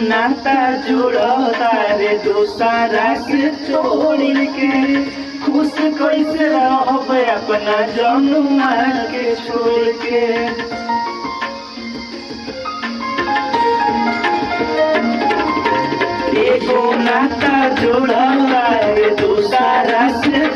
नाता जोड़ता रे दूसरा से छोड़ के, खुश कैसे रहब अपना जनुआ के छोड़ के। एगो नाता जोड़ता रे दूसरा से